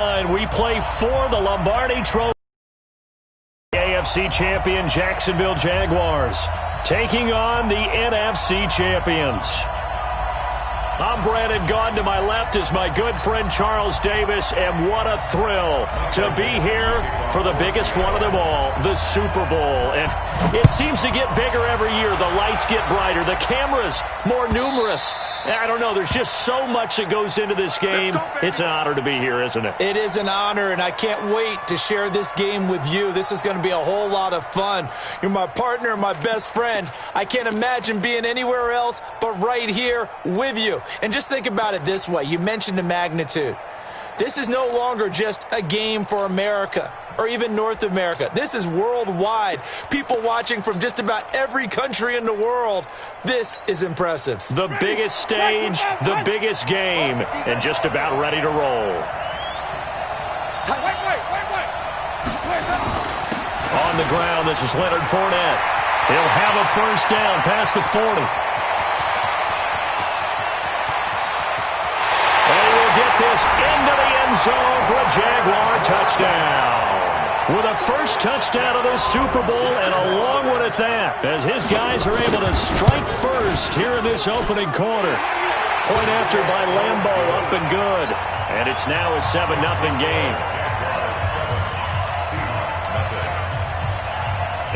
And we play for the Lombardi Trophy. AFC champion Jacksonville Jaguars taking on the NFC champions. I'm Brandon Gaughan. To my left is my good friend Charles Davis, and what a thrill to be here for the biggest one of them all, the Super Bowl. And it seems to get bigger every year. The lights get brighter, the cameras more numerous. I don't know, there's just so much that goes into this game. It's an honor to be here, isn't it? It is an honor, and I can't wait to share this game with you. This is going to be a whole lot of fun. You're my partner, my best friend. I can't imagine being anywhere else but right here with you. And just think about it this way. You mentioned the magnitude. This is no longer just a game for America or even North America. This is worldwide. People watching from just about every country in the world. This is impressive. The biggest stage, the biggest game, and just about ready to roll. On the ground, this is Leonard Fournette. He'll have a first down past the 40. Get this into the end zone for a Jaguar touchdown. With a first touchdown of this Super Bowl, and a long one at that, as his guys are able to strike first here in this opening quarter. Point after by Lambo, up and good. And it's now a 7-0 game.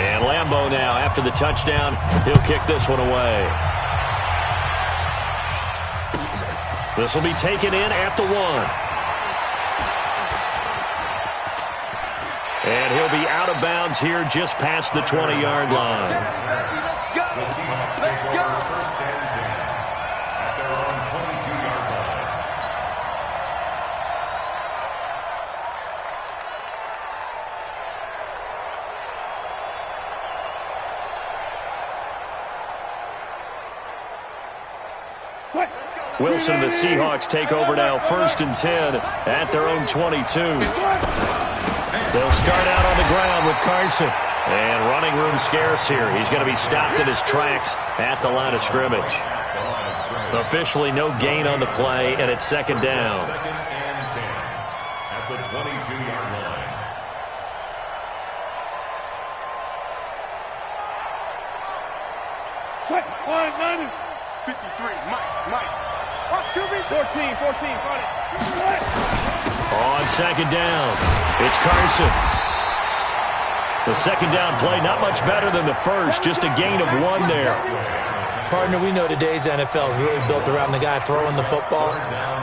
And Lambo now, after the touchdown, he'll kick this one away. This will be taken in at the 1. And he'll be out of bounds here just past the 20-yard line. Let's go! Let's go! First and 10 at their own 22-yard line. Wilson and the Seahawks take over now, first and 10 at their own 22. They'll start out on the ground with Carson. And running room scarce here. He's going to be stopped in his tracks at the line of scrimmage. Officially no gain on the play, and it's second down. Second and 10 at the 22-yard line. Quick, 53, Mike. 14, On second down, it's Carson. The second down play, not much better than the first, just a gain of 1 there. Partner, we know today's NFL is really built around the guy throwing the football.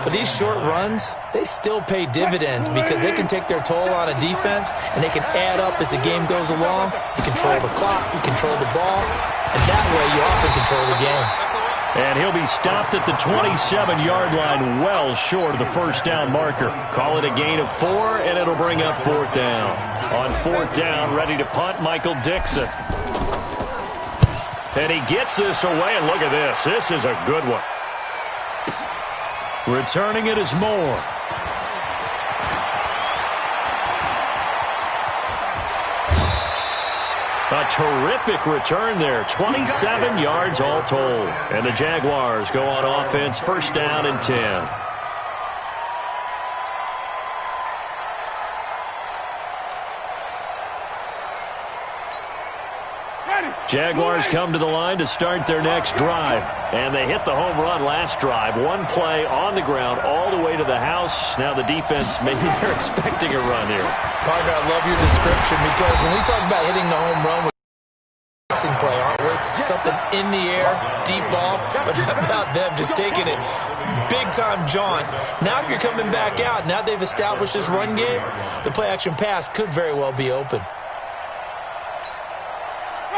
But these short runs, they still pay dividends because they can take their toll on a defense, and they can add up as the game goes along. You control the clock, you control the ball, and that way you often control the game. And he'll be stopped at the 27-yard line, well short of the first down marker. Call it a gain of 4, and it'll bring up fourth down. On fourth down, ready to punt, Michael Dixon. And he gets this away, and look at this. This is a good one. Returning it is Moore. A terrific return there. 27 yards all told. And the Jaguars go on offense, first down and 10. Jaguars come to the line to start their next drive. And they hit the home run last drive. One play on the ground all the way to the house. Now the defense, maybe they're expecting a run here. Partner, I love your description because when we talk about hitting the home run with passing play, aren't we? Something in the air, deep ball, but how about them just taking it big-time jaunt. Now if you're coming back out, now they've established this run game, the play-action pass could very well be open.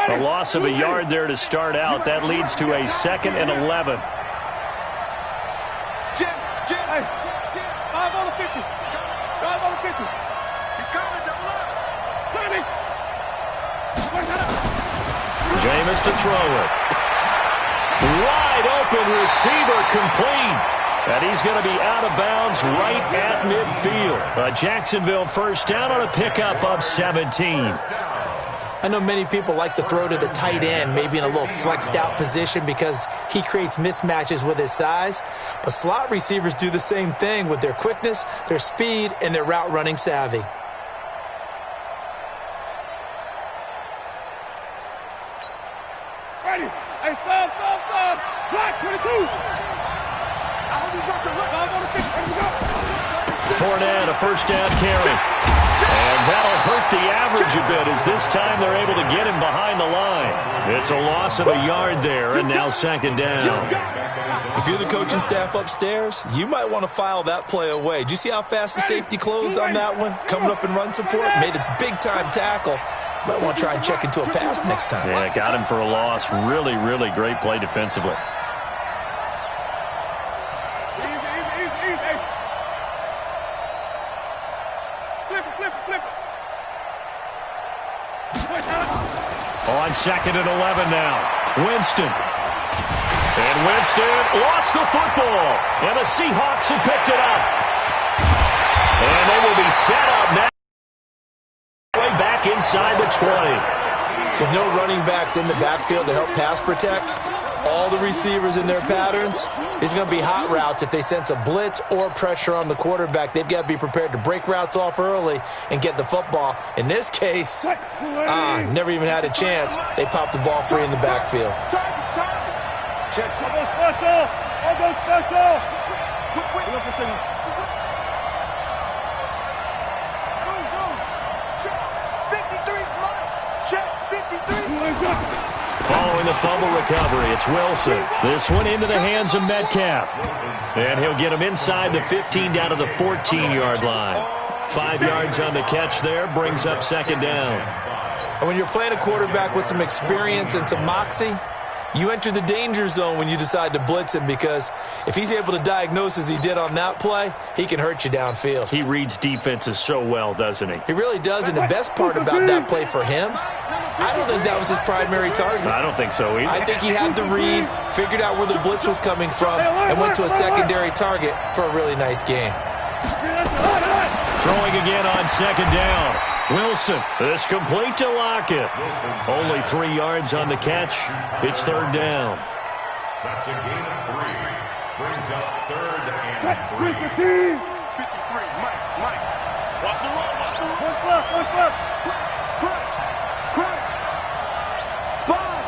A loss of a yard there to start out. That leads to a second and 11. Jim, 5 on the 50. 5 on the 50. He's coming, double up. 30. Jameis to throw it. Wide open receiver complete. And he's going to be out of bounds right at midfield. A Jacksonville first down on a pickup of 17. I know many people like to throw to the tight end, maybe in a little flexed out position because he creates mismatches with his size. But slot receivers do the same thing with their quickness, their speed, and their route running savvy. Ready. Hey, stop. Black 22. I hope you got your look. I'm on the 50. Here we go. Fournette, a first down carry. And that'll hurt the average a bit as this time they're able to get him behind the line. It's a loss of a yard there, and now second down. If you're the coaching staff upstairs, you might want to file that play away. Did you see how fast the safety closed on that one? Coming up in run support, made a big-time tackle. Might want to try and check into a pass next time. Yeah, got him for a loss. Really, really great play defensively. Easy. Flip it. On second and 11 now. Winston. And Winston lost the football. And the Seahawks have picked it up. And they will be set up now. Way back inside the 20. With no running backs in the backfield to help pass protect, all the receivers in their patterns, it's going to be hot routes if they sense a blitz or pressure on the quarterback. They've got to be prepared to break routes off early and get the football. In this case, never even had a chance. They popped the ball free in the backfield. Check. Almost special. Quick. Following the fumble recovery, it's Wilson. This one into the hands of Metcalf. And he'll get him inside the 15 down to the 14-yard line. 5 yards on the catch there, brings up second down. And when you're playing a quarterback with some experience and some moxie, you enter the danger zone when you decide to blitz him, because if he's able to diagnose as he did on that play, he can hurt you downfield. He reads defenses so well, doesn't he? He really does, and the best part about that play for him, I don't think that was his primary target. I don't think so either. I think he had the read, figured out where the blitz was coming from, and went to a secondary target for a really nice game. Throwing again on second down. Wilson, this complete to Lockett. Only 3 yards on the catch. It's third down. That's a gain of 3. Brings up third and 3. 53. Mike. Watch the run. One flip. Crunch. Spot.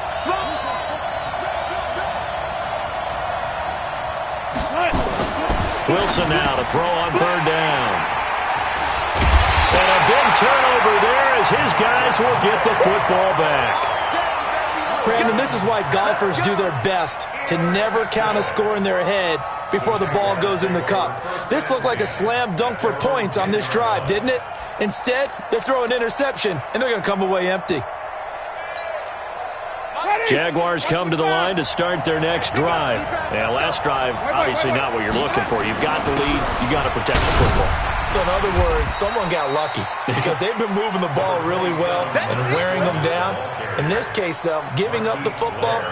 Wilson now to throw on third down. And a big turnover there as his guys will get the football back. Brandon, this is why golfers do their best to never count a score in their head before the ball goes in the cup. This looked like a slam dunk for points on this drive, didn't it? Instead, they throw an interception, and they're going to come away empty. Jaguars come to the line to start their next drive. Now, last drive, obviously not what you're looking for. You've got the lead. You've got to protect the football. So, in other words, someone got lucky because they've been moving the ball really well and wearing them down. In this case, though, giving up the football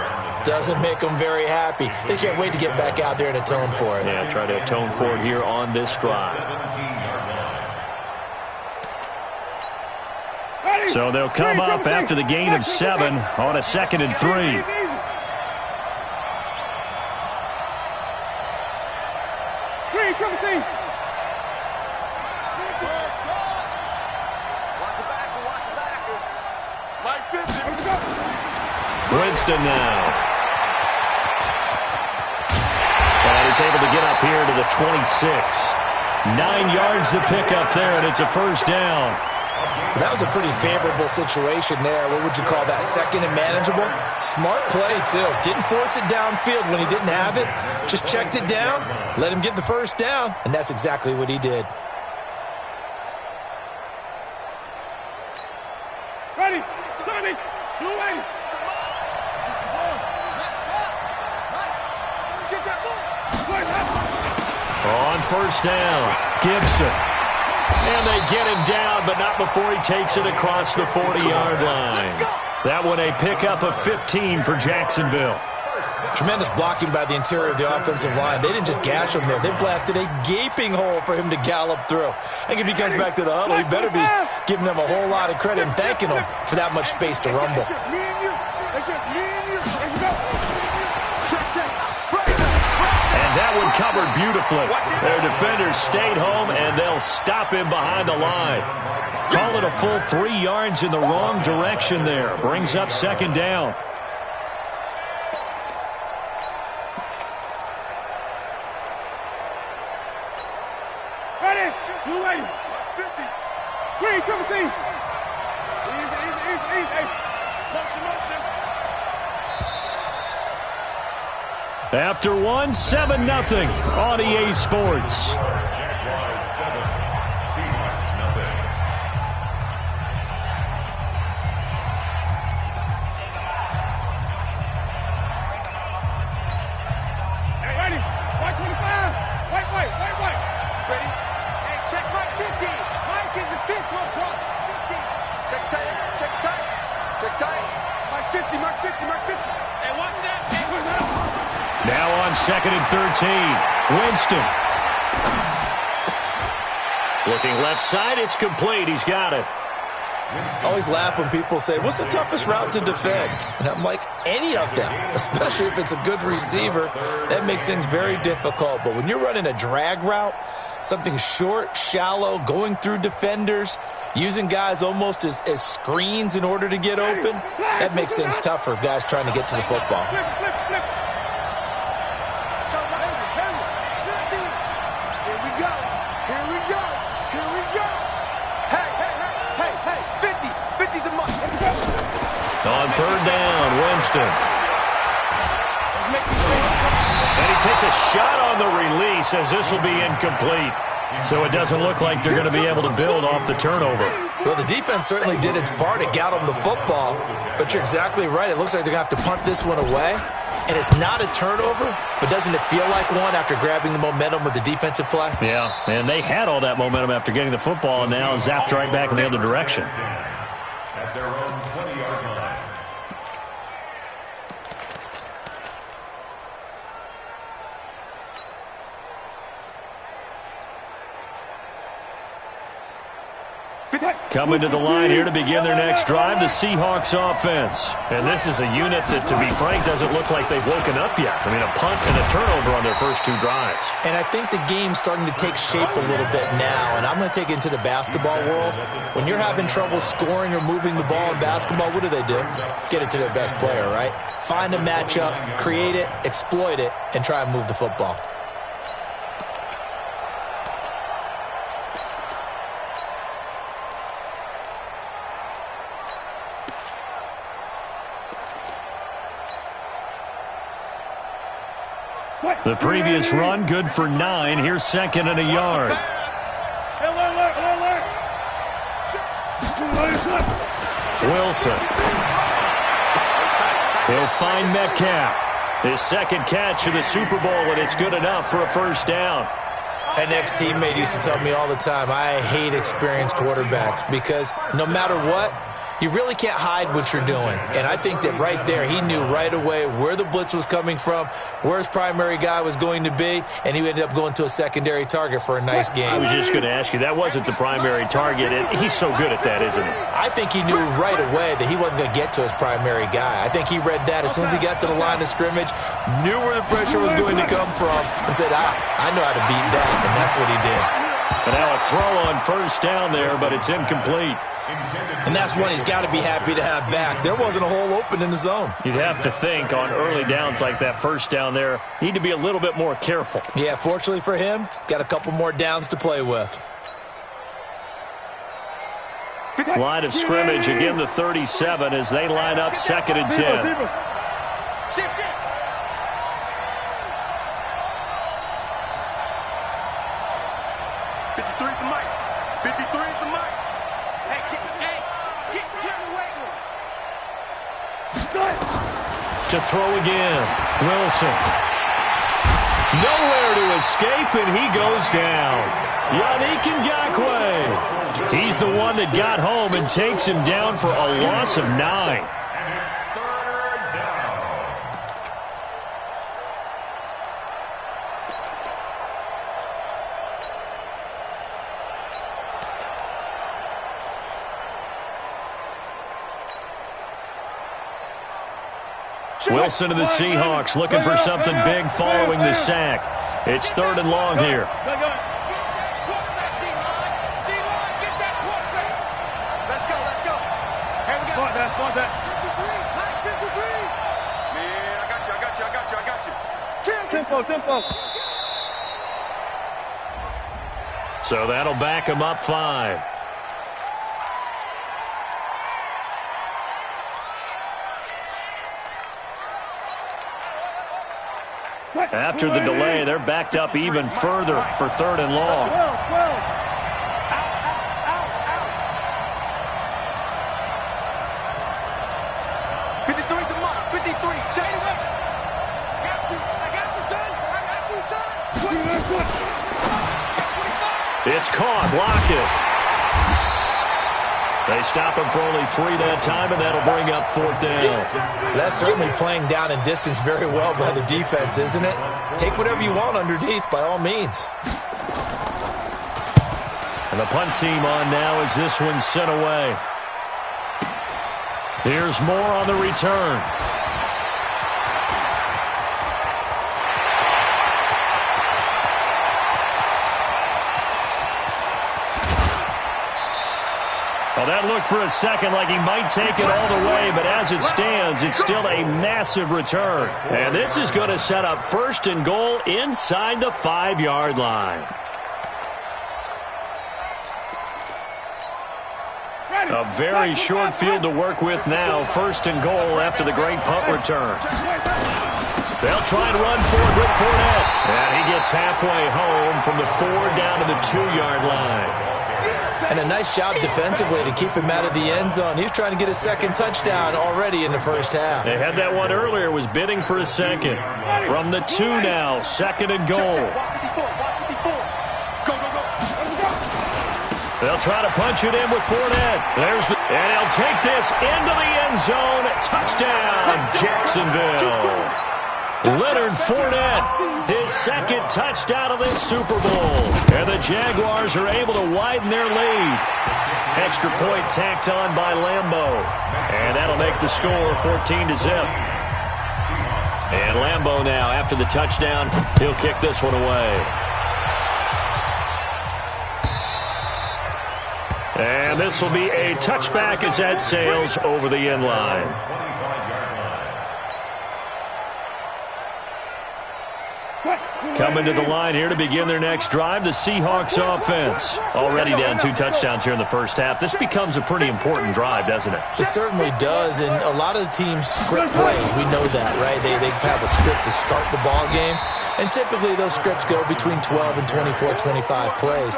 doesn't make them very happy. They can't wait to get back out there and atone for it. Yeah, try to atone for it here on this drive. So they'll come up after the gain of 7 on a 2nd and 3. Winston now. And he's able to get up here to the 26. 9 yards to pick up there, and it's a first down. That was a pretty favorable situation there. What would you call that? Second and manageable? Smart play, too. Didn't force it downfield when he didn't have it. Just checked it down, let him get the first down, and that's exactly what he did. Ready. Sonny. Blue 80. On first down, Gibson. And they get him down, but not before he takes it across the 40-yard line. That one a pickup of 15 for Jacksonville. Tremendous blocking by the interior of the offensive line. They didn't just gash him there. They blasted a gaping hole for him to gallop through. I think if he comes back to the huddle, he better be giving them a whole lot of credit and thanking them for that much space to rumble. It's just me and you. It's just me and you. There you go. Check. And that one covered beautifully. Their defenders stayed home, and they'll stop him behind the line. Call it a full 3 yards in the wrong direction there. Brings up second down. Ready? You ready? 50. Green, triple team. Easy. Motion. After one, 7-0 on EA Sports. Jaguars 7, Seahawks nothing. Hey, ready? White 25. White. Ready? Hey, check Mike 50. Mike is a 50. What's wrong? 50. Check tight. Mike 50. Hey, watch that. Hey, what's that? Now on 2nd and 13. Winston. Looking left side. It's complete. He's got it. I always laugh when people say, what's the toughest route to defend? And I'm like, any of them, especially if it's a good receiver. That makes things very difficult. But when you're running a drag route, something short, shallow, going through defenders, using guys almost as screens in order to get open, that makes things tougher, guys trying to get to the football. Flip. Here we go. Hey, 50 the mark. Let's go. On 3rd down, Winston. And he takes a shot on the release as this will be incomplete. So it doesn't look like they're going to be able to build off the turnover. Well, the defense certainly did its part to get them the football, but you're exactly right. It looks like they're going to have to punt this one away. And it's not a turnover, but doesn't it feel like one after grabbing the momentum with the defensive play? Yeah, and they had all that momentum after getting the football and now zapped right back in the other direction. At their own 20-yard line. Coming to the line here to begin their next drive, the Seahawks offense. And this is a unit that, to be frank, doesn't look like they've woken up yet. I mean, a punt and a turnover on their first 2 drives. And I think the game's starting to take shape a little bit now, and I'm going to take it into the basketball world. When you're having trouble scoring or moving the ball in basketball, what do? Get it to their best player, right? Find a matchup, create it, exploit it, and try and move the football. The previous run, good for 9. Here's 2nd and a yard. Wilson. He'll find Metcalf. His 2nd catch of the Super Bowl, and it's good enough for a first down. An ex-teammate used to tell me all the time, I hate experienced quarterbacks because no matter what, you really can't hide what you're doing. And I think that right there, he knew right away where the blitz was coming from, where his primary guy was going to be, and he ended up going to a secondary target for a nice game. I was just going to ask you, that wasn't the primary target. He's so good at that, isn't he? I think he knew right away that he wasn't going to get to his primary guy. I think he read that as soon as he got to the line of scrimmage, knew where the pressure was going to come from, and said, I know how to beat that, and that's what he did. And now a throw on first down there, but it's incomplete. And that's one he's got to be happy to have back. There wasn't a hole open in the zone. You'd have to think on early downs like that first down there, need to be a little bit more careful. Yeah, fortunately for him, got a couple more downs to play with. Line of scrimmage, again the 37 as they line up 2nd and 10. Shift. 53 at the mic. 53 at the mic. Get away with it. To throw again, Wilson. Nowhere to escape, and he goes down. Yannick Ngakoue. He's the one that got home and takes him down for a loss of 9. Wilson to the Seahawks looking for something big following the sack. It's 3rd and long here. Tempo. So that'll back him up 5. After the delay, they're backed up even further for 3rd and long. 53 to mark. 53. Check it up. I got you, son. It's caught. Block it. They stop him for only 3 that time, and that'll bring up 4th down. That's certainly playing down in distance very well by the defense, isn't it? Take whatever you want underneath, by all means. And the punt team on now as this one's sent away. Here's Moore on the return. Well, that looked for a second like he might take it all the way, but as it stands, it's still a massive return. And this is going to set up 1st and goal inside the 5-yard line. A very short field to work with now. 1st and goal after the great punt return. They'll try and run forward with Fournette. And he gets halfway home from the 4 down to the 2-yard line. And a nice job defensively to keep him out of the end zone. He was trying to get a 2nd touchdown already in the 1st half. They had that one earlier, was bidding for a 2nd. From the 2 now, 2nd and goal. They'll try to punch it in with Fournette. And he'll take this into the end zone. Touchdown, Jacksonville. Leonard Fournette, his 2nd touchdown of this Super Bowl. And the Jaguars are able to widen their lead. Extra point tacked on by Lambeau. And that'll make the score 14-0. And Lambeau now, after the touchdown, he'll kick this one away. And this will be a touchback as that sails over the end line. Coming to the line here to begin their next drive, the Seahawks offense. Already down 2 touchdowns here in the 1st half. This becomes a pretty important drive, doesn't it? It certainly does, and a lot of the teams script plays. We know that, right? They have a script to start the ball game, and typically those scripts go between 12 and 24, 25 plays.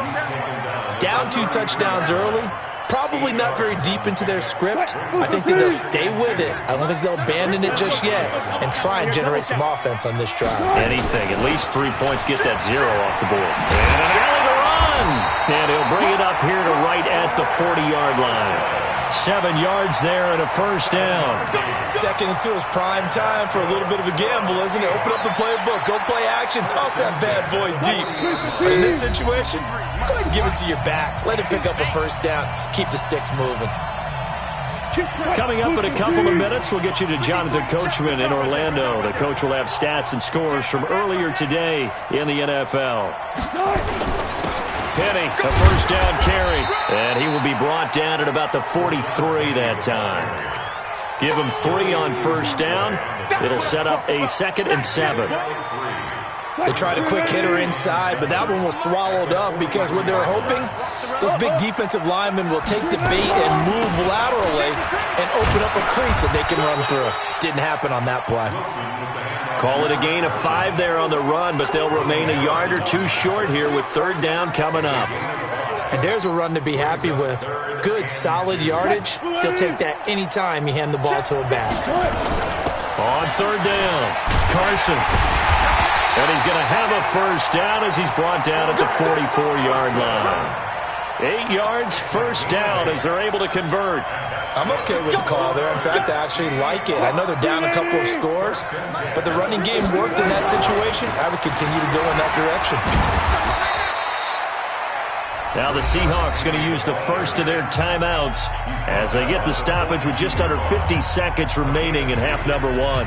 Down 2 touchdowns early, probably not very deep into their script. I think that they'll stay with it. I don't think they'll abandon it just yet and try and generate some offense on this drive. Anything. At least 3 points. Get that 0 off the board. And an alley to run. And he'll bring it up here to right at the 40-yard line. 7 yards there and a 1st down. 2nd and 2 is prime time for a little bit of a gamble, isn't it? Open up the playbook. Go play action. Toss that bad boy deep. But in this situation, go ahead and give it to your back. Let him pick up a 1st down. Keep the sticks moving. Coming up in a couple of minutes, we'll get you to Jonathan Coachman in Orlando. The coach will have stats and scores from earlier today in the NFL. Penny, a 1st down carry. And he will be brought down at about the 43 that time. Give him 3 on 1st down. It'll set up a 2nd and 7. They tried a quick hitter inside, but that one was swallowed up because what they were hoping, those big defensive linemen will take the bait and move laterally and open up a crease that they can run through. Didn't happen on that play. Call it a gain of 5 there on the run, but they'll remain a yard or 2 short here with 3rd down coming up. And there's a run to be happy with. Good, solid yardage. He'll take that anytime you hand the ball to a back. On 3rd down, Carson. And he's going to have a 1st down as he's brought down at the 44-yard line. 8 yards, 1st down as they're able to convert. I'm okay with the call there. In fact, I actually like it. I know they're down a couple of scores, but the running game worked in that situation. I would continue to go in that direction. Now the Seahawks going to use the first of their timeouts as they get the stoppage with just under 50 seconds remaining in half number one.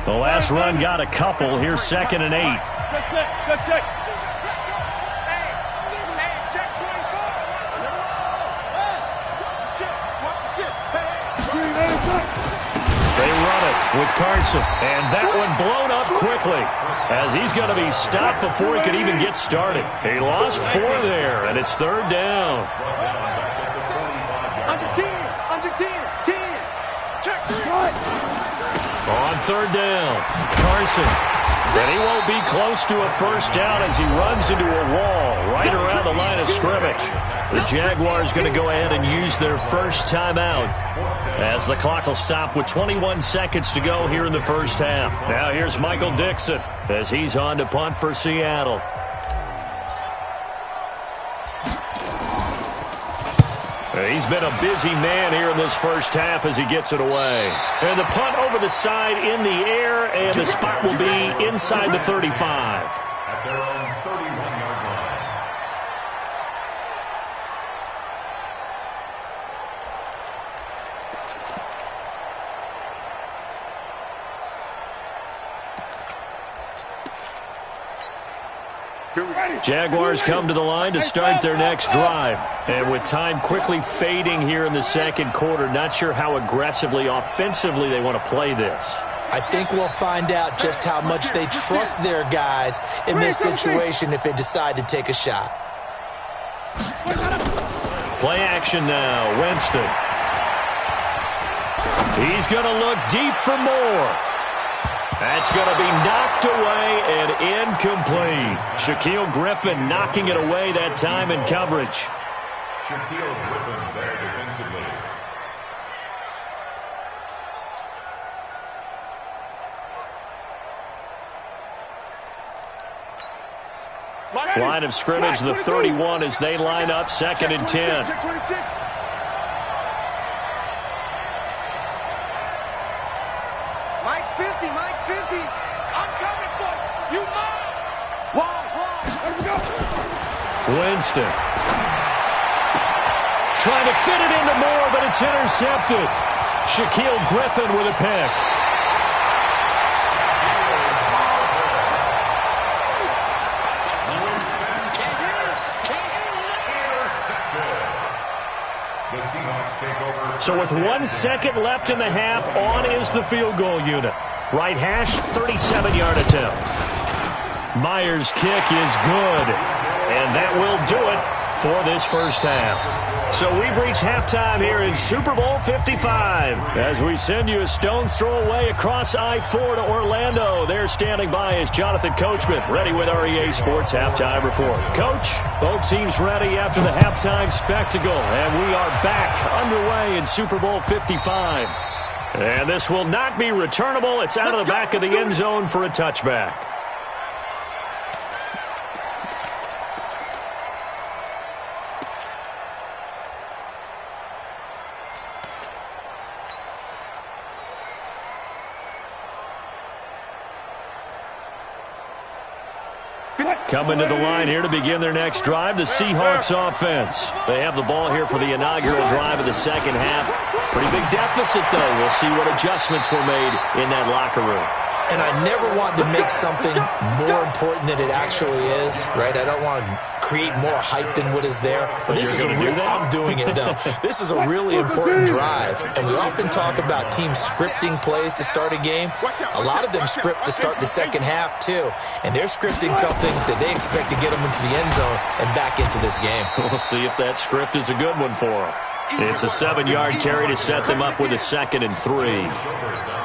The last run got a couple. Here's 2nd and 8. They run it with Carson, and that one blown up quickly as he's going to be stopped before he could even get started. He lost 4 there, and it's 3rd down. Under 10, 10. Check. On 3rd down, Carson. But he won't be close to a first down as he runs into a wall right around the line of scrimmage. The Jaguars going to go ahead and use their first timeout as the clock will stop with 21 seconds to go here in the first half. Now here's Michael Dixon as he's on to punt for Seattle. He's been a busy man here in this first half as he gets it away. And the punt over the side in the air, and the spot will be inside the 35. At their own 31-yard Jaguars come to the line to start their next drive. And with time quickly fading here in the second quarter, not sure how aggressively, offensively they want to play this. I think we'll find out just how much they trust their guys in this situation if they decide to take a shot. Play action now, Winston. He's going to look deep for more. That's going to be knocked away and incomplete. Shaquille Griffin knocking it away that time in coverage. Shaquille Griffin there defensively. Line of scrimmage, the 31 as they line up 2nd and 10. Mike's 50. I'm coming for you. You know. Wall. Let him go. Winston. Trying to fit it into Moore, but it's intercepted. Shaquille Griffin with a pick. So with 1 second left in the half, on is the field goal unit. Right hash, 37-yard attempt. Myers' kick is good, and that will do it for this first half. So we've reached halftime here in Super Bowl 55 as we send you a stone's throw away across I-4 to Orlando. There standing by is Jonathan Coachman, ready with our EA Sports Halftime Report. Coach, both teams ready after the halftime spectacle, and we are back underway in Super Bowl 55. And this will not be returnable. It's out of the back of the end zone for a touchback. Coming to the line here to begin their next drive, the Seahawks offense. They have the ball here for the inaugural drive of the second half. Pretty big deficit, though. We'll see what adjustments were made in that locker room. And I never want to make something more important than it actually is, right? I don't want to create more hype than what is there. But this is I'm doing it, though. This is a really important drive. And we often talk about teams scripting plays to start a game. A lot of them script to start the second half, too. And they're scripting something that they expect to get them into the end zone and back into this game. We'll see if that script is a good one for them. It's a 7-yard carry to set them up with a 2nd and 3.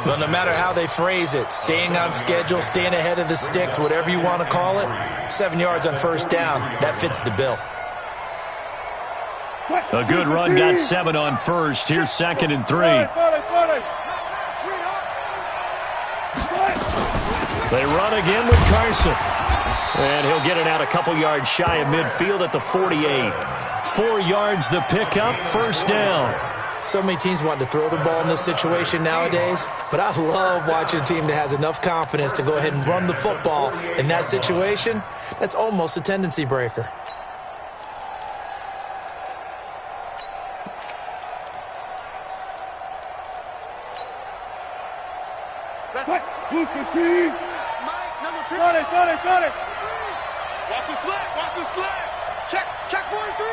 Well, no matter how they phrase it, staying on schedule, staying ahead of the sticks, whatever you want to call it, 7 yards on first down, that fits the bill. A good run got 7 on first. Here's 2nd and 3. They run again with Carson. And he'll get it out a couple yards shy of midfield at the 48. 4 yards the pickup, first down. So many teams want to throw the ball in this situation nowadays, but I love watching a team that has enough confidence to go ahead and run the football. In that situation, that's almost a tendency breaker. Got it. Watch the slip. Check 43.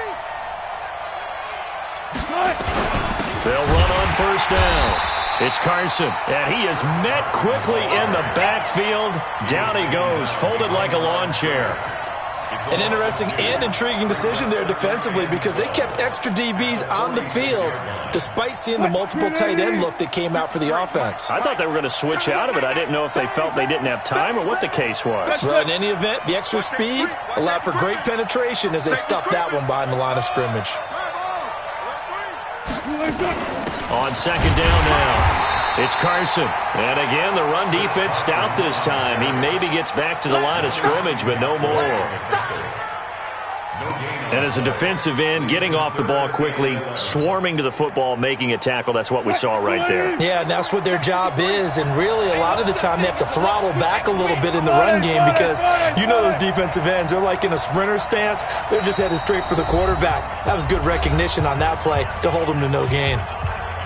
They'll run on first down. It's Carson, and he is met quickly in the backfield. Down he goes, folded like a lawn chair. An interesting and intriguing decision there defensively because they kept extra DBs on the field despite seeing the multiple tight end look that came out for the offense. I thought they were going to switch out of it. I didn't know if they felt they didn't have time or what the case was. Well, in any event, the extra speed allowed for great penetration as they stuffed that one behind the line of scrimmage. On second down now. It's Carson. And again, the run defense stout this time. He maybe gets back to the line of scrimmage, but no more. And as a defensive end, getting off the ball quickly, swarming to the football, making a tackle, that's what we saw right there. Yeah, and that's what their job is. And really, a lot of the time, they have to throttle back a little bit in the run game because you know those defensive ends, they're like in a sprinter stance. They're just headed straight for the quarterback. That was good recognition on that play to hold them to no gain.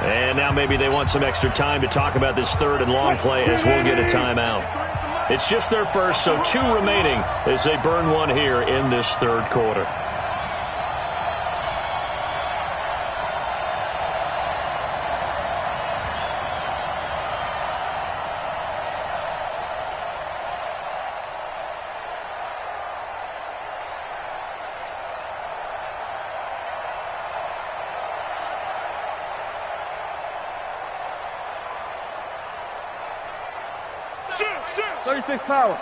And now maybe they want some extra time to talk about this third and long play as we'll get a timeout. It's just their first, so 2 remaining as they burn one here in this third quarter. Power.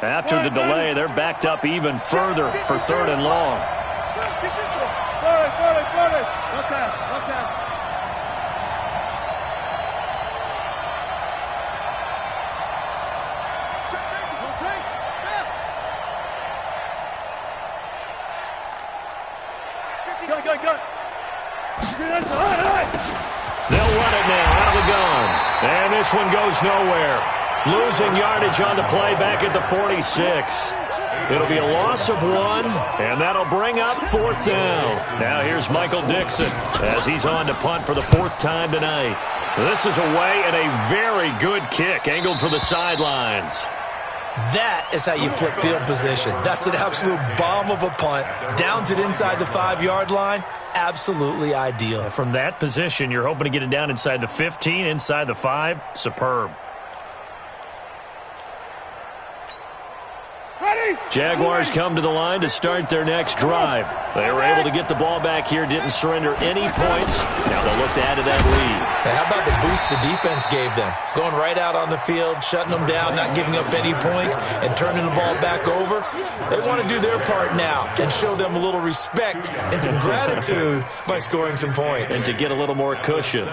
After the delay, they're backed up even further for third and long. They'll run it now out of the gun. And this one goes nowhere. Losing yardage on the play back at the 46. It'll be a loss of 1, and that'll bring up fourth down. Now here's Michael Dixon as he's on to punt for the 4th time tonight. This is away and a very good kick angled for the sidelines. That is how you flip field position. That's an absolute bomb of a punt. Downs it inside the 5-yard line. Absolutely ideal. From that position, you're hoping to get it down inside the 15, inside the 5. Superb. Jaguars come to the line to start their next drive. They were able to get the ball back here, didn't surrender any points. Now they'll look to add to that lead. Now, how about the boost the defense gave them? Going right out on the field, shutting them down, not giving up any points, and turning the ball back over. They want to do their part now and show them a little respect and some gratitude by scoring some points. And to get a little more cushion.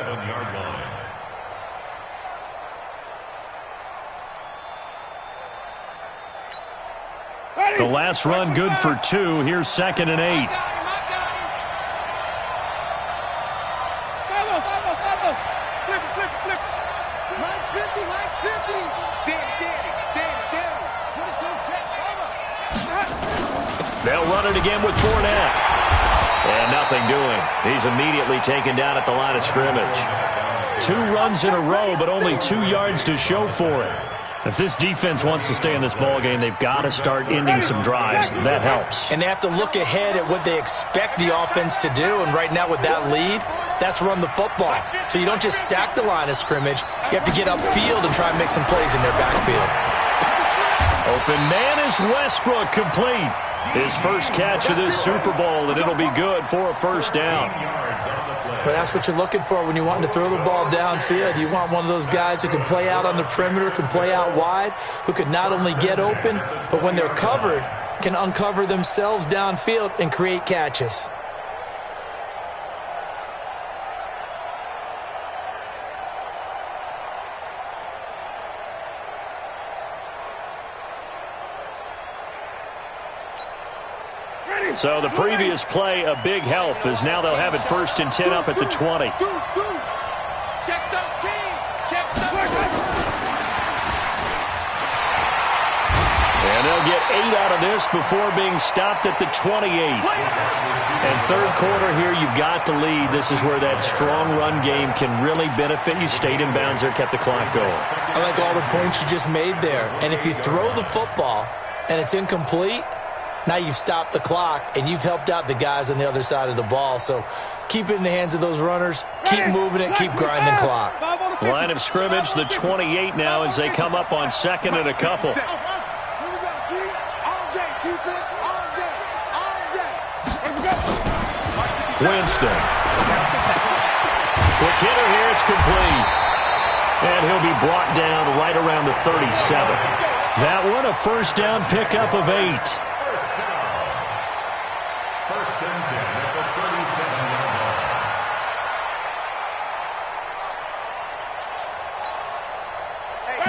The last run good for 2. Here's 2nd and 8. They'll run it again with Fournette. And nothing doing. He's immediately taken down at the line of scrimmage. 2 runs in a row, but only 2 yards to show for it. If this defense wants to stay in this ball game, they've got to start ending some drives. That helps. And they have to look ahead at what they expect the offense to do. And right now with that lead, that's run the football. So you don't just stack the line of scrimmage. You have to get upfield and try and make some plays in their backfield. Open man is Westbrook, complete. His first catch of this Super Bowl, and it'll be good for a first down. But that's what you're looking for when you want to throw the ball downfield. You want one of those guys who can play out on the perimeter, can play out wide, who can not only get open, but when they're covered, can uncover themselves downfield and create catches. So the previous play, a big help, as now they'll have it 1st and 10 up at the 20. Check 13. Check 13. And they'll get 8 out of this before being stopped at the 28. And third quarter here, you've got to lead. This is where that strong run game can really benefit you. Stayed in bounds there, kept the clock going. I like all the points you just made there. And if you throw the football and it's incomplete, now you've stopped the clock, and you've helped out the guys on the other side of the ball. So keep it in the hands of those runners. Keep moving it. Keep grinding clock. Line of scrimmage, the 28 now as they come up on 2nd and a couple. Winston. Quick hitter here. It's complete. And he'll be brought down right around the 37. That one, a first down pickup of 8.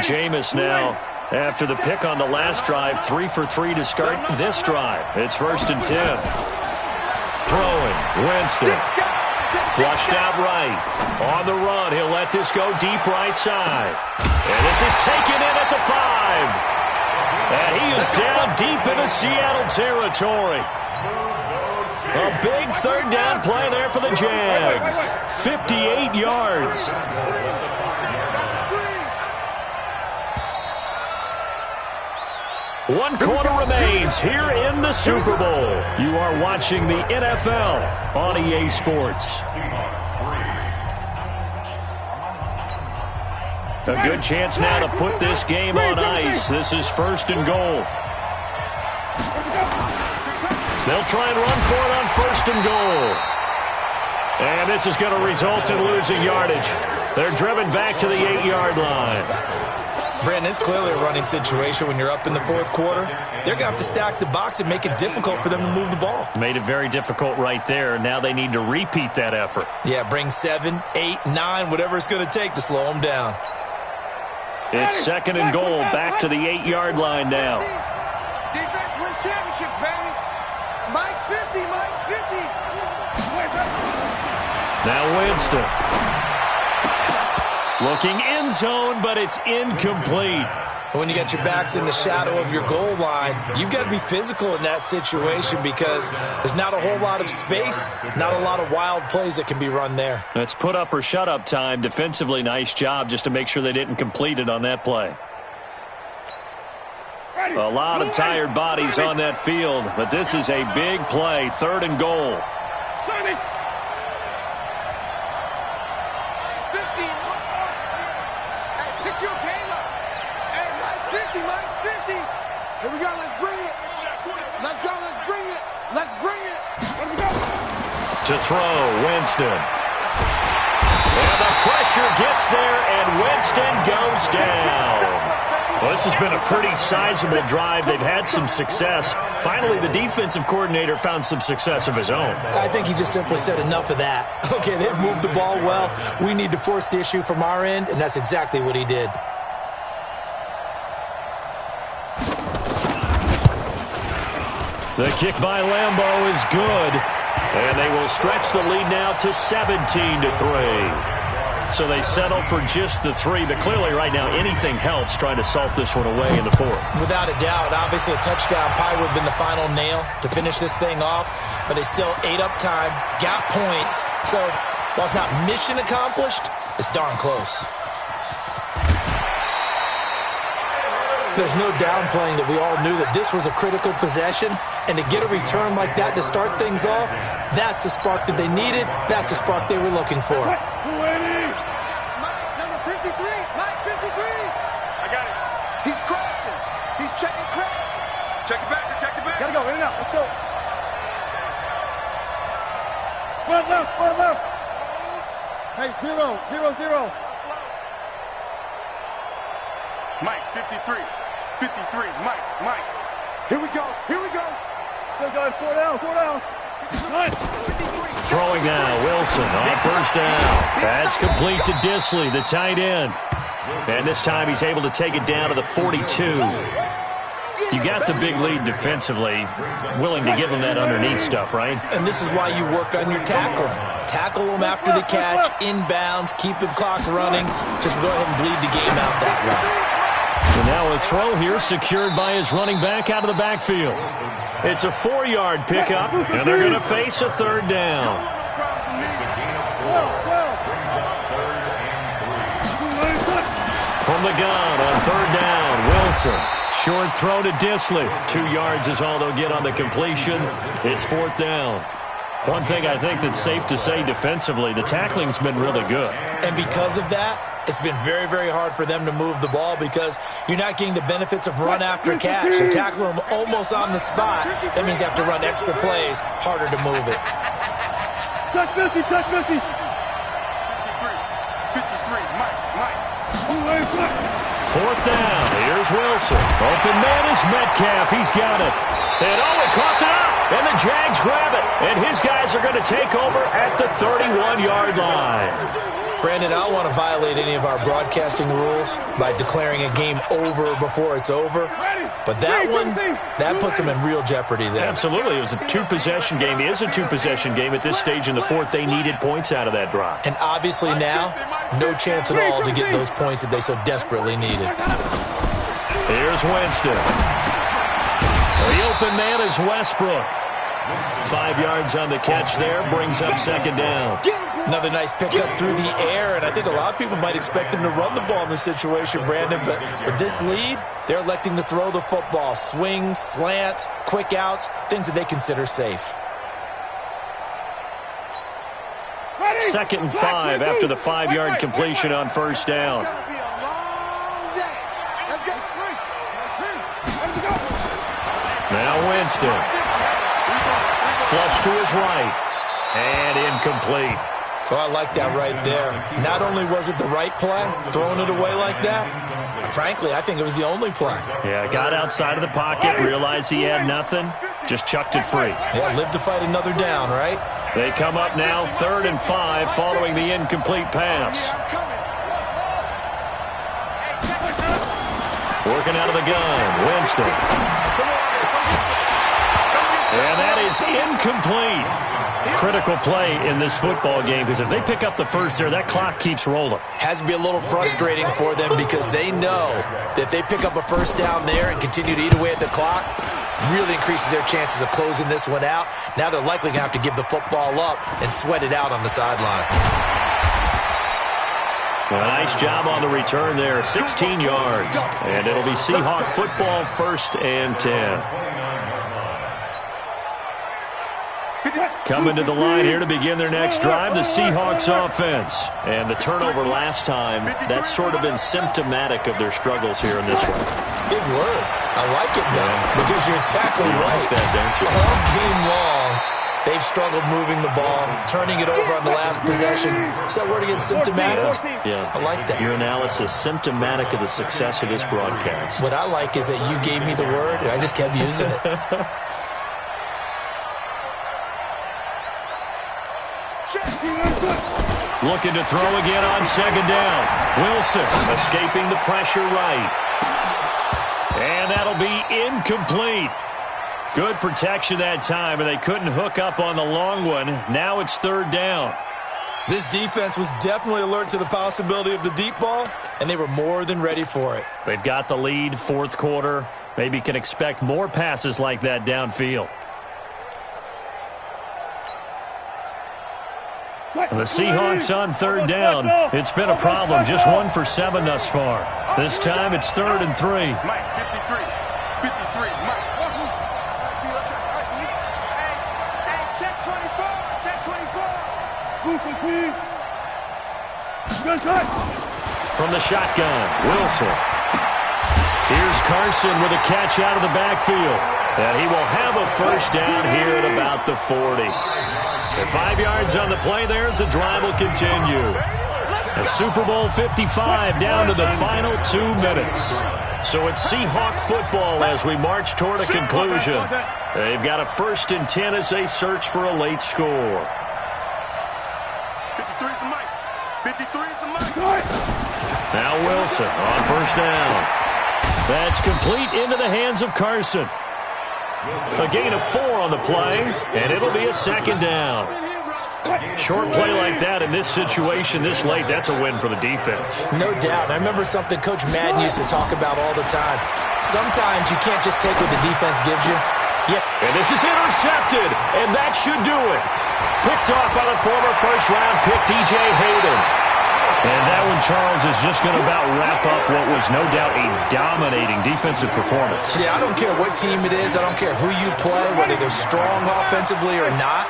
Jameis now, after the pick on the last drive, 3 for 3 to start this drive. It's 1st and 10. Throwing, Winston. Flushed out right. On the run, he'll let this go deep right side. And this is taken in at the 5. And he is down deep into Seattle territory. A big third down play there for the Jags. 58 yards. One quarter remains here in the Super Bowl. You are watching the NFL on EA Sports. A good chance now to put this game on ice. This is 1st and goal. They'll try and run for it on 1st and goal. And this is going to result in losing yardage. They're driven back to the 8-yard line. Brandon, it's clearly a running situation when you're up in the 4th quarter. They're going to have to stack the box and make it difficult for them to move the ball. Made it very difficult right there. Now they need to repeat that effort. Yeah, bring 7, 8, 9, whatever it's going to take to slow them down. It's 2nd and goal, back to the 8-yard line now. Defense wins championships, baby. Mike's 50, Mike's 50. Now Winston. Looking end zone, but it's incomplete. When you got your backs in the shadow of your goal line, you've got to be physical in that situation because there's not a whole lot of space, not a lot of wild plays that can be run there. That's put up or shut up time. Defensively, nice job just to make sure they didn't complete it on that play. A lot of tired bodies on that field, but this is a big play. 3rd and goal. Here we go, let's bring it. Let's go, let's bring it. Let's bring it. Here we go. To throw, Winston. And the pressure gets there, and Winston goes down. Well, this has been a pretty sizable drive. They've had some success. Finally, the defensive coordinator found some success of his own. I think he just simply said enough of that. Okay, they've moved the ball well. We need to force the issue from our end, and that's exactly what he did. The kick by Lambeau is good, and they will stretch the lead now to 17-3. So they settle for just the 3, but clearly right now anything helps trying to salt this one away in the 4th. Without a doubt, obviously a touchdown probably would have been the final nail to finish this thing off, but they still ate up time, got points. So while it's not mission accomplished, it's darn close. There's no downplaying that we all knew that this was a critical possession, and to get a return like that to start things off, that's the spark that they needed. That's the spark they were looking for. Mike, number 53. Mike, 53. I got it. He's crashing. He's checking crack. Check it back. Check it back. Gotta go. In and out. Let's go. One left. Hey, 0, 0, 0. Mike, 53. 53. Mike. Here we go. Still going. 4 down. Throwing now, Wilson on first down. That's complete to Disley, the tight end. And this time he's able to take it down to the 42. You got the big lead defensively, willing to give them that underneath stuff, right? And this is why you work on your tackling. Tackle them after the catch, inbounds, keep the clock running. Just go ahead and bleed the game out that way. And now a throw here secured by his running back out of the backfield. It's a 4-yard pickup, and they're going to face a third down. From the gun on third down, Wilson. Short throw to Disley. 2 yards is all they'll get on the completion. It's fourth down. One thing I think that's safe to say defensively, the tackling's been really good. And because of that, it's been very, very hard for them to move the ball because you're not getting the benefits of run after catch. So tackle them almost on the spot. That means you have to run extra plays, harder to move it. Touch 50. 53. Mike. Fourth down. Here's Wilson. Open man is Metcalf. He's got it. And he caught it up. And the Jags grab it. And his guys are going to take over at the 31-yard line. Brandon, I don't want to violate any of our broadcasting rules by declaring a game over before it's over. But that one, that puts them in real jeopardy there. Absolutely. It was a two-possession game. It is a two-possession game at this stage in the fourth. They needed points out of that drive. And obviously now, no chance at all to get those points that they so desperately needed. Here's Winston. The open man is Westbrook. 5 yards on the catch there, brings up second down. Another nice pickup through the air, and I think a lot of people might expect him to run the ball in this situation, Brandon, but with this lead, they're electing to throw the football. Swings, slants, quick outs, things that they consider safe. 2nd and 5 after the 5-yard completion on first down. Now Winston. Flush to his right. And incomplete. Oh, I like that right there. Not only was it the right play, throwing it away like that, frankly, I think it was the only play. Yeah, got outside of the pocket, realized he had nothing, just chucked it free. Yeah, live to fight another down, right? They come up now 3rd and 5 following the incomplete pass. Working out of the gun, Winston. And that is incomplete. Critical play in this football game because if they pick up the first there, that clock keeps rolling. Has to be a little frustrating for them because they know that if they pick up a first down there and continue to eat away at the clock, really increases their chances of closing this one out. Now they're likely going to have to give the football up and sweat it out on the sideline. Well, nice job on the return there, 16 yards. And it'll be Seahawk football, 1st and 10. Coming to the line here to begin their next drive, the Seahawks offense. And the turnover last time, that's sort of been symptomatic of their struggles here in this one. Big word. I like it, though, because you're exactly right. Like that, don't you? All game long, they've struggled moving the ball, turning it over on the last possession. Is that word again, symptomatic? Yeah. I like that. Your analysis, symptomatic of the success of this broadcast. What I like is that you gave me the word, and I just kept using it. Looking to throw again on 2nd down. Wilson escaping the pressure right. And that'll be incomplete. Good protection that time, and they couldn't hook up on the long one. Now it's 3rd down. This defense was definitely alert to the possibility of the deep ball, and they were more than ready for it. They've got the lead, 4th quarter. Maybe can expect more passes like that downfield. And the Seahawks on 3rd down. It's been a problem. Just 1 for 7 thus far. This time it's 3rd and 3. Mike, 53. 53, Mike. Hey, check 24. Check 24. From the shotgun, Wilson. Here's Carson with a catch out of the backfield. And he will have a first down here at about the 40. At 5 yards on the play there, the drive will continue. A Super Bowl 55 down to the final 2 minutes. So it's Seahawk football as we march toward a conclusion. They've got a 1st and 10 as they search for a late score. 53 is the Mike. 53 is the Mike. Now Wilson on 1st down. That's complete into the hands of Carson. A gain of 4 on the play, and it'll be a 2nd down. Short play like that in this situation this late, that's a win for the defense. No doubt. I remember something Coach Madden used to talk about all the time. Sometimes you can't just take what the defense gives you. And this is intercepted, and that should do it. Picked off by the former first-round pick, DJ Hayden. And that one, Charles, is just going to about wrap up what was no doubt a dominating defensive performance. Yeah, I don't care what team it is. I don't care who you play, whether they're strong offensively or not.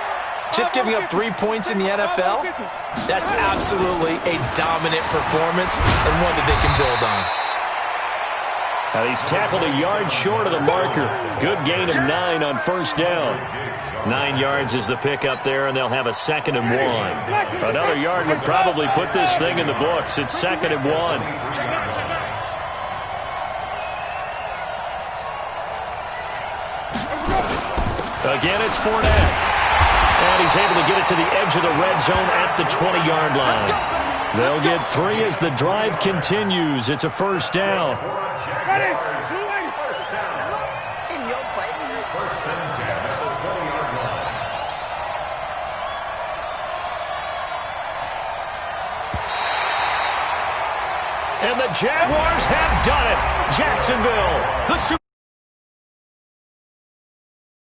Just giving up 3 points in the NFL, that's absolutely a dominant performance and one that they can build on. Now he's tackled a yard short of the marker. Good gain of 9 on 1st down. 9 yards is the pickup there, and they'll have a 2nd and 1. Another yard would probably put this thing in the books. It's 2nd and 1. Again, it's Fournette. And he's able to get it to the edge of the red zone at the 20-yard line. They'll get 3 as the drive continues. It's a 1st down. Ready? In your face. And the Jaguars have done it. Jacksonville, the Super